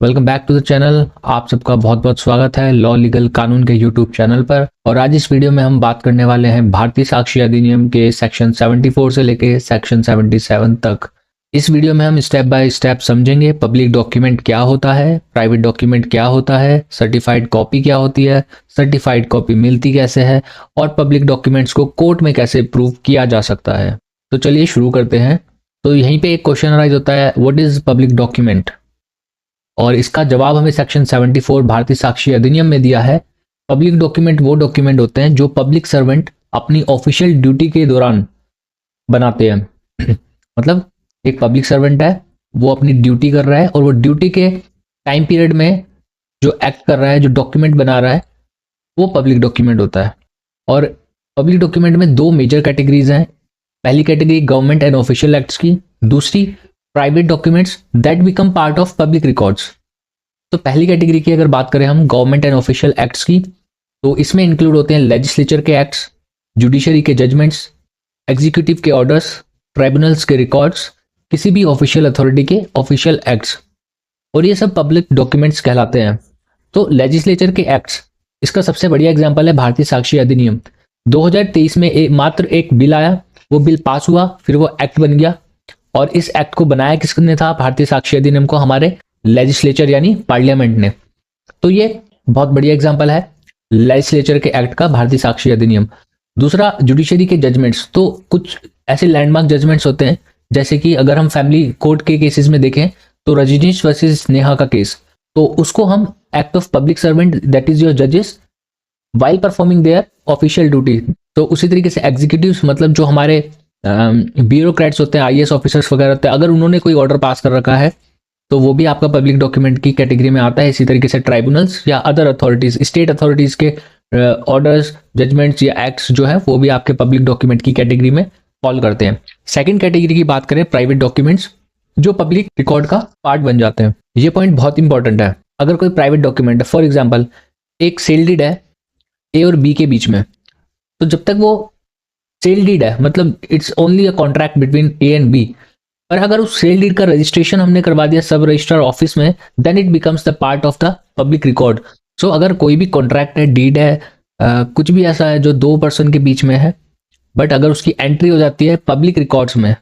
Welcome back to the channel. आप सबका बहुत बहुत स्वागत है लॉ लीगल कानून के यूट्यूब चैनल पर। और आज इस वीडियो में हम बात करने वाले हैं भारतीय साक्ष्य अधिनियम के सेक्शन 74 से लेके सेक्शन 77 तक। इस वीडियो में हम स्टेप बाय स्टेप समझेंगे पब्लिक डॉक्यूमेंट क्या होता है, प्राइवेट डॉक्यूमेंट क्या होता है, सर्टिफाइड कॉपी क्या होती है, सर्टिफाइड कॉपी मिलती कैसे है और पब्लिक डॉक्यूमेंट्स को कोर्ट में कैसे प्रूव किया जा सकता है। तो चलिए शुरू करते हैं। तो यहीं पे एक क्वेश्चन अराइज होता है, व्हाट इज पब्लिक डॉक्यूमेंट, और इसका जवाब हमें सेक्शन 74 भारतीय साक्ष्य अधिनियम में दिया है। पब्लिक डॉक्यूमेंट वो डॉक्यूमेंट होते हैं जो पब्लिक सर्वेंट अपनी ऑफिशियल ड्यूटी के दौरान बनाते हैं। मतलब एक पब्लिक सर्वेंट है, वो अपनी ड्यूटी कर रहा है और वो ड्यूटी के टाइम पीरियड में जो एक्ट कर रहा है, जो डॉक्यूमेंट बना रहा है, वो पब्लिक डॉक्यूमेंट होता है। और पब्लिक डॉक्यूमेंट में दो मेजर कैटेगरीज हैं। पहली category government and official acts की, दूसरी private documents that become part of public records. तो पहली कैटेगरी की अगर बात करें हम गवर्नमेंट एंड ऑफिशियल एक्ट्स की, तो इसमें इंक्लूड होते हैं लेजिस्लेचर के एक्ट्स, जुडिशरी के जजमेंट्स, एग्जीक्यूटिव के ऑर्डर्स, ट्राइब्यूनल्स के रिकॉर्ड्स, किसी भी ऑफिशियल अथॉरिटी के ऑफिशियल एक्ट्स, और ये सब पब्लिक डॉक्यूमेंट्स कहलाते हैं। तो लेजिस्लेचर के एक्ट्स, इसका सबसे बढ़िया एग्जाम्पल है भारतीय साक्ष्य अधिनियम। 2023 में मात्र एक बिल आया, वो बिल पास हुआ, फिर वो एक्ट बन गया। और इस एक्ट को बनाया किसने था? भारतीय साक्ष्य अधिनियम को हमारे लेजिस्लेचर यानी पार्लियामेंट ने। तो ये बहुत बढ़िया एग्जांपल है लेजिस्लेचर के एक्ट का, भारतीय साक्ष्य अधिनियम। दूसरा जुडिशरी के जजमेंट्स, तो कुछ ऐसे लैंडमार्क जजमेंट्स होते हैं, जैसे कि अगर हम फैमिली कोर्ट के केसेस में देखें तो रजनीश वर्सेस नेहा का केस, तो उसको हम act of public servant that is your जजेस while performing their official duty. तो उसी तरीके से एग्जीक्यूटिव्स, मतलब जो हमारे ब्यूरोक्रेट्स होते हैं, आईएएस ऑफिसर्स वगैरह होते हैं, अगर उन्होंने कोई ऑर्डर पास कर रखा है तो वो भी आपका पब्लिक डॉक्यूमेंट की कैटेगरी में आता है। इसी तरीके से ट्राइब्यूनल्स या अदर अथॉरिटीज, स्टेट अथॉरिटीज के ऑर्डर्स, जजमेंट्स या एक्ट्स जो है वो भी आपके पब्लिक डॉक्यूमेंट की कैटेगरी में फॉल करते हैं। सेकंड कैटेगरी की बात करें, प्राइवेट डॉक्यूमेंट्स जो पब्लिक रिकॉर्ड का पार्ट बन जाते हैं। ये पॉइंट बहुत इंपॉर्टेंट है। अगर कोई प्राइवेट डॉक्यूमेंट है, फॉर एग्जाम्पल एक सेल डीड है ए और बी के बीच में, तो जब तक वो सेल डीड है, मतलब it's only a contract between A and B, पर अगर उस सेल डीड का रजिस्ट्रेशन हमने करवा दिया सब रजिस्ट्रार ऑफिस में, then it becomes the part of the public record. So अगर कोई भी कॉन्ट्रैक्ट है, डीड है, कुछ भी ऐसा है जो दो पर्सन के बीच में है, बट अगर उसकी एंट्री हो जाती है पब्लिक रिकॉर्ड्स में,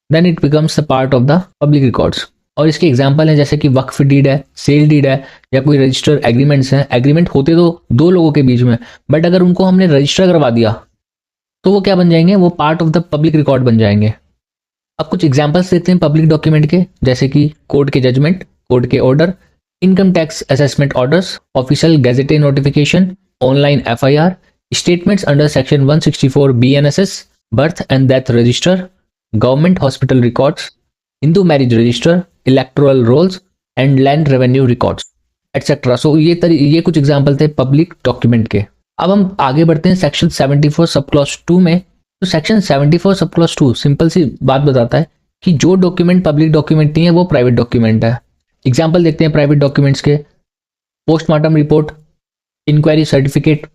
then it becomes the part of the public records. और इसके एग्जाम्पल है जैसे कि वक्फ डीड है, सेल डीड है, या कोई रजिस्टर एग्रीमेंट्स हैं। एग्रीमेंट होते तो दो लोगों के बीच में, बट अगर उनको हमने रजिस्टर करवा दिया तो वो क्या बन जाएंगे? वो part of the public record बन जाएंगे। अब कुछ एग्जांपल्स देते हैं पब्लिक डॉक्यूमेंट के, जैसे कि कोर्ट के जजमेंट, कोर्ट के order, income tax assessment orders, official gazetted notification, online FIR, statements under section 164 BNSS, birth and death register, government hospital records, Hindu marriage register, electoral rolls and land revenue records etcetera. So ये कुछ example थे public document के। अब हम आगे बढ़ते हैं section 74 sub clause 2 में। तो सेक्शन 74 सब क्लॉज 2 सिंपल सी बात बताता है कि जो डॉक्यूमेंट पब्लिक डॉक्यूमेंट नहीं है वो प्राइवेट डॉक्यूमेंट है। एग्जाम्पल देखते हैं प्राइवेट डॉक्यूमेंट्स के। Postmortem report, inquiry certificate.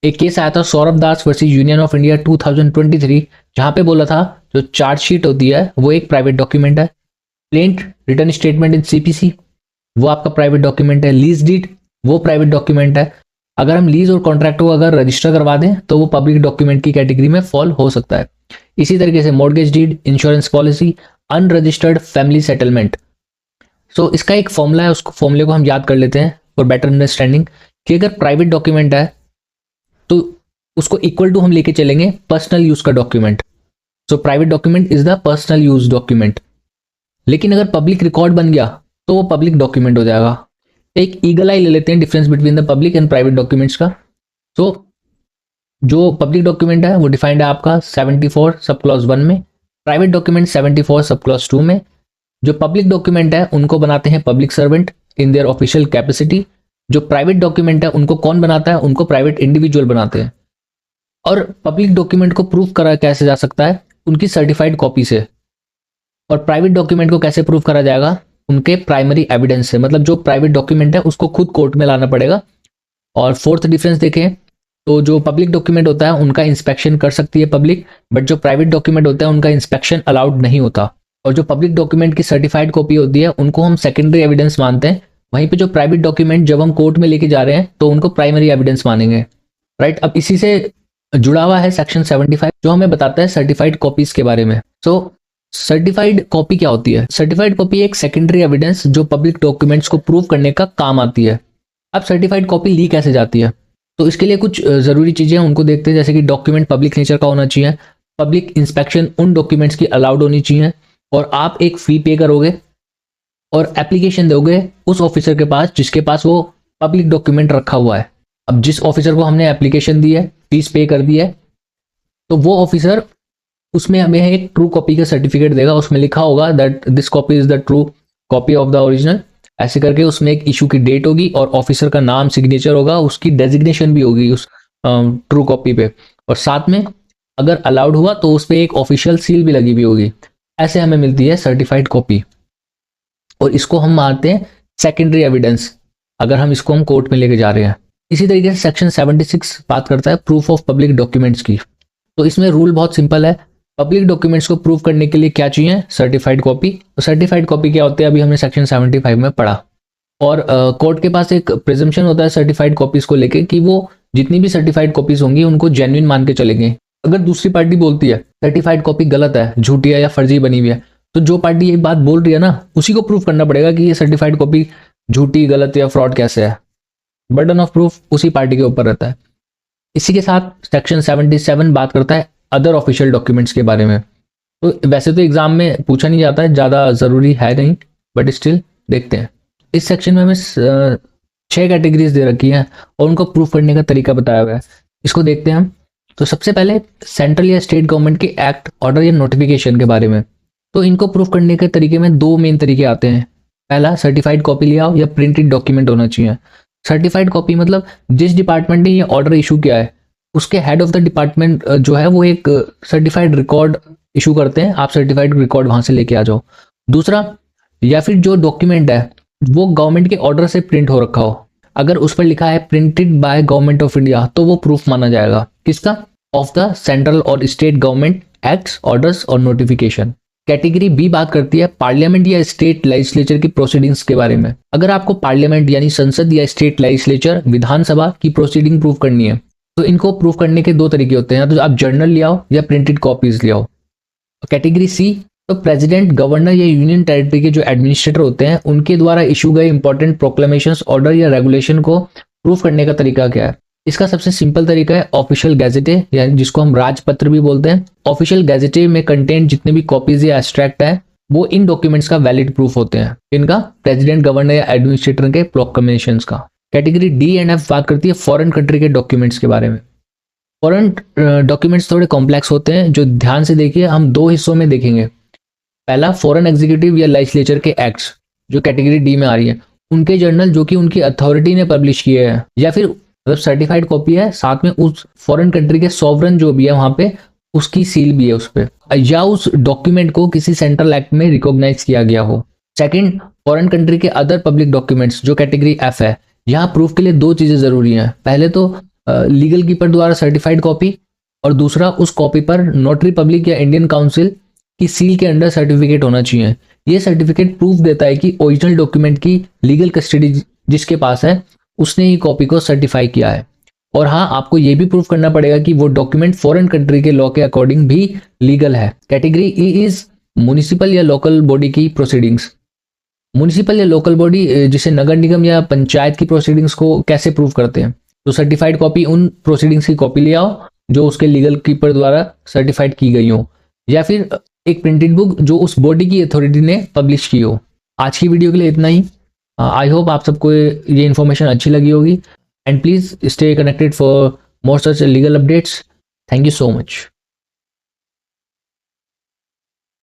एक केस आया था Saurabh Das versus Union of India 2023, जहां पे बोला था जो चार्जशीट होती है वो एक प्राइवेट डॉक्यूमेंट है। Plaint return statement in CPC, वो आपका प्राइवेट डॉक्यूमेंट है। लीज डीड, वो प्राइवेट डॉक्यूमेंट है। अगर हम लीज और कॉन्ट्रैक्ट को अगर रजिस्टर करवा दें तो वो पब्लिक डॉक्यूमेंट की कैटेगरी में फॉल हो सकता है। इसी तरीके से mortgage deed, insurance policy, unregistered family settlement. So इसका एक फॉर्मूला है, उसको फॉर्मूले को हम याद कर लेते हैं फॉर बेटर अंडरस्टैंडिंग, कि अगर प्राइवेट डॉक्यूमेंट है तो उसको इक्वल टू हम लेके चलेंगे पर्सनल यूज का document. So private document is the personal use document. लेकिन अगर पब्लिक रिकॉर्ड बन गया तो वो पब्लिक डॉक्यूमेंट हो जाएगा। एक ईगल आई ले लेते हैं difference between the public and private documents का। तो जो पब्लिक डॉक्यूमेंट है वो डिफाइंड है आपका 74 सब क्लॉज 1 में, प्राइवेट डॉक्यूमेंट 74 सब क्लॉज 2 में। जो पब्लिक डॉक्यूमेंट है उनको बनाते हैं public servant in their official capacity. जो प्राइवेट डॉक्यूमेंट है उनको कौन बनाता है? उनको प्राइवेट इंडिविजुअल बनाते हैं। और पब्लिक डॉक्यूमेंट को प्रूव करा कैसे जा सकता है? उनकी सर्टिफाइड कॉपी से। और प्राइवेट डॉक्यूमेंट को कैसे प्रूव करा जाएगा? उनके प्राइमरी एविडेंस से, मतलब जो प्राइवेट डॉक्यूमेंट है उसको खुद कोर्ट में लाना पड़ेगा। और फोर्थ डिफरेंस देखें तो जो पब्लिक डॉक्यूमेंट होता है उनका इंस्पेक्शन कर सकती है पब्लिक, बट जो प्राइवेट डॉक्यूमेंट होता है उनका इंस्पेक्शन अलाउड नहीं होता। और जो पब्लिक डॉक्यूमेंट की सर्टिफाइड कॉपी होती है उनको हम सेकेंडरी एविडेंस मानते हैं। वहीं पे जो प्राइवेट डॉक्यूमेंट जब हम कोर्ट में लेके जा रहे हैं तो उनको प्राइमरी एविडेंस मानेंगे, राइट। अब इसी से जुड़ा हुआ है सेक्शन 75 जो हमें बताता है सर्टिफाइड कॉपीज के बारे में। सो सर्टिफाइड कॉपी क्या होती है? सर्टिफाइड कॉपी एक सेकेंडरी एविडेंस जो पब्लिक डॉक्यूमेंट्स को प्रूव करने का काम आती है। अब सर्टिफाइड कॉपी ली कैसे जाती है? तो इसके लिए कुछ ज़रूरी चीज़ें हैं, उनको देखते हैं। जैसे कि डॉक्यूमेंट पब्लिक नेचर का होना चाहिए, पब्लिक इंस्पेक्शन उन डॉक्यूमेंट्स की अलाउड होनी चाहिए, और आप एक फ़ी पे करोगे और एप्लीकेशन दोगे उस ऑफिसर के पास जिसके पास वो पब्लिक डॉक्यूमेंट रखा हुआ है। अब जिस ऑफिसर को हमने एप्लीकेशन दी है, फीस पे कर दी है, तो वो ऑफिसर उसमें हमें एक ट्रू कॉपी का सर्टिफिकेट देगा। उसमें लिखा होगा that this copy is the true copy of the original, ऐसे करके उसमें एक इशू की डेट होगी और ऑफिसर का नाम, सिग्नेचर होगा, उसकी डेजिग्नेशन भी होगी उस ट्रू कॉपी पे, और साथ में अगर अलाउड हुआ तो उस पर एक ऑफिशियल सील भी लगी हुई होगी। ऐसे हमें मिलती है सर्टिफाइड कॉपी, और इसको हम मानते हैं सेकेंडरी एविडेंस अगर हम इसको हम कोर्ट में लेके जा रहे हैं। इसी तरीके से सेक्शन 76 बात करता है प्रूफ ऑफ पब्लिक डॉक्यूमेंट्स की। तो इसमें रूल बहुत सिंपल है। पब्लिक डॉक्यूमेंट्स को प्रूव करने के लिए क्या चाहिए? Certified copy. तो सर्टिफाइड कॉपी क्या होती है अभी हमने सेक्शन 75 में पढ़ा। और कोर्ट के पास एक प्रिजम्पशन होता है सर्टिफाइड कॉपीज को लेके कि वो जितनी भी सर्टिफाइड कॉपीज होंगी उनको जेन्युइन मान के चलेंगे। अगर दूसरी पार्टी बोलती है सर्टिफाइड कॉपी गलत है, झूठी है या फर्जी बनी हुई है, तो जो पार्टी ये बात बोल रही है ना उसी को प्रूव करना पड़ेगा कि ये सर्टिफाइड कॉपी झूठी, गलत या फ्रॉड कैसे है। बर्डन ऑफ प्रूफ उसी पार्टी के ऊपर रहता है। इसी के साथ सेक्शन 77 बात करता है अदर ऑफिशियल डॉक्यूमेंट्स के बारे में। तो वैसे तो एग्जाम में पूछा नहीं जाता है, ज़्यादा ज़रूरी है नहीं, बट स्टिल देखते हैं। इस सेक्शन में हमें 6 कैटेगरीज दे रखी हैं और उनको प्रूव करने का तरीका बताया हुआ है। इसको देखते हैं हम। तो सबसे पहले सेंट्रल या स्टेट गवर्नमेंट के एक्ट, ऑर्डर या नोटिफिकेशन के बारे में। तो इनको प्रूव करने के तरीके में 2 मेन तरीके आते हैं। पहला, सर्टिफाइड कॉपी ले आओ या प्रिंटेड डॉक्यूमेंट होना चाहिए। सर्टिफाइड कॉपी मतलब जिस डिपार्टमेंट ने ये ऑर्डर इशू किया है उसके हेड ऑफ द डिपार्टमेंट जो है वो एक सर्टिफाइड रिकॉर्ड इशू करते हैं, आप सर्टिफाइड रिकॉर्ड वहां से लेके आ जाओ। दूसरा, या फिर जो डॉक्यूमेंट है वो गवर्नमेंट के ऑर्डर से प्रिंट हो रखा हो, अगर उस पर लिखा है printed by government of India तो वो प्रूफ माना जाएगा। किसका? ऑफ द सेंट्रल और स्टेट गवर्नमेंट एक्ट्स, ऑर्डर्स और नोटिफिकेशन। कैटेगरी बी बात करती है पार्लियामेंट या स्टेट लेजिस्लेचर की प्रोसीडिंग्स के बारे में। अगर आपको पार्लियामेंट यानी संसद या स्टेट लेजिस्लेचर, विधानसभा की प्रोसीडिंग प्रूव करनी है तो इनको प्रूव करने के 2 तरीके होते हैं, तो आप जर्नल ले आओ या प्रिंटेड कॉपीज ले आओ। कैटेगरी सी, तो प्रेसिडेंट, गवर्नर या यूनियन टेरिटरी के जो एडमिनिस्ट्रेटर होते हैं उनके द्वारा इशू गए इंपॉर्टेंट प्रोक्लेमेशंस, ऑर्डर या रेगुलेशन को प्रूव करने का तरीका क्या है? इसका सबसे सिंपल तरीका है ऑफिशियल गैजेटे, यानी जिसको हम राजपत्र भी बोलते हैं। ऑफिशियल गैजेटे में कंटेंट जितने भी कॉपीज या एब्स्ट्रैक्ट है वो इन डॉक्यूमेंट्स का वैलिड प्रूफ होते हैं। इनका प्रेसिडेंट, गवर्नर या एडमिनिस्ट्रेटर के प्रोक्लेमेशंस का। कैटेगरी डी एंड एफ बात करती है फॉरेन कंट्री के डॉक्यूमेंट्स के बारे में। फॉरेन डॉक्यूमेंट्स थोड़े कॉम्प्लेक्स होते हैं, जो ध्यान से देखिए, हम 2 हिस्सों में देखेंगे। पहला, फॉरेन एग्जीक्यूटिव या लेजिस्लेचर के एक्ट्स जो कैटेगरी डी में आ रही है, उनके जर्नल जो कि उनकी अथॉरिटी ने पब्लिश किए हैं, या फिर मतलब सर्टिफाइड कॉपी है, साथ में उस फॉरेन कंट्री के सॉवरन जो भी है वहां पे उसकी सील भी है उस पर, या उस डॉक्यूमेंट को किसी सेंट्रल एक्ट में रिकॉग्नाइज किया गया हो। सेकंड, फॉरेन कंट्री के अदर पब्लिक डॉक्यूमेंट्स जो कैटेगरी एफ है। यहाँ प्रूफ के लिए 2 चीजें जरूरी हैं। पहले तो लीगल कीपर द्वारा सर्टिफाइड कॉपी, और दूसरा उस कॉपी पर नोटरी पब्लिक या इंडियन काउंसिल की सील के अंडर सर्टिफिकेट होना चाहिए। ये सर्टिफिकेट प्रूफ देता है कि ओरिजिनल डॉक्यूमेंट की लीगल कस्टडी जिसके पास है उसने ही कॉपी को सर्टिफाई किया है। और हाँ, आपको ये भी प्रूफ करना पड़ेगा कि वो डॉक्यूमेंट फॉरेन कंट्री के लॉ के अकॉर्डिंग भी लीगल है। कैटेगरी ई इज म्युनिसिपल या लोकल बॉडी की प्रोसीडिंग्स। म्युनिसिपल या लोकल बॉडी जिसे नगर निगम या पंचायत की प्रोसीडिंग्स को कैसे प्रूव करते हैं? तो सर्टिफाइड कॉपी उन प्रोसीडिंग्स की कॉपी ले आओ जो उसके लीगल कीपर द्वारा सर्टिफाइड की गई हो, या फिर एक प्रिंटेड बुक जो उस बॉडी की अथॉरिटी ने पब्लिश की हो। आज की वीडियो के लिए इतना ही। आई होप आप सबको ये इन्फॉर्मेशन अच्छी लगी होगी, and please stay connected for more such legal updates. Thank you so much.